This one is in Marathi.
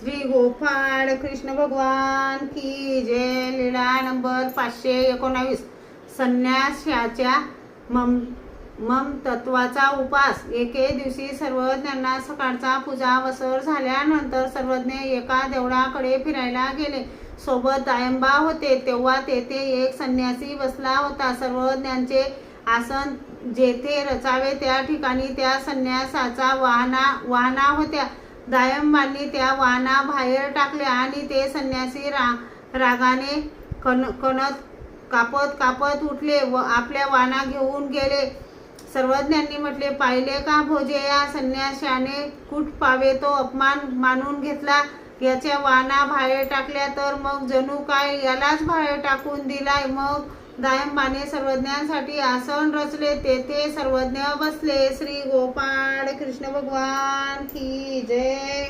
श्री गोपाळ कृष्ण भगवान की जय. लीला नंबर 519. संन्यासाच्या ममतत्वाचा उपास. एके दिवशी सर्वज्ञांना सकाळचा पूजा वसर झाल्यानंतर सर्वज्ञ एका देवळाकडे फिरायला गेले. सोबत दायंबा होते. तेव्हा तेथे एक संन्यासी बसला होता. सर्वज्ञांचे आसन जेथे रचावे त्या ठिकाणी त्या संन्यासाचा वाहना होत्या. दायंबांनी त्या वाहना बाहेर टाकल्या आणि ते संन्यासी रागाने कणत कापत उठले व आपल्या वाहना घेऊन गेले. सर्वज्ञांनी म्हटले, पाहिले का भोजे, या संन्याशाने कुठ पावे तो अपमान मानून घेतला. याच्या वाहना बाहेर टाकल्या तर मग जणू काय यालाच बाहेर टाकून दिलाय. मग दायंबाने सर्वज्ञांसाठी आसन रचले. तेथे सर्वज्ञ बसले. श्री गोपाळ कृष्ण भगवान की जय.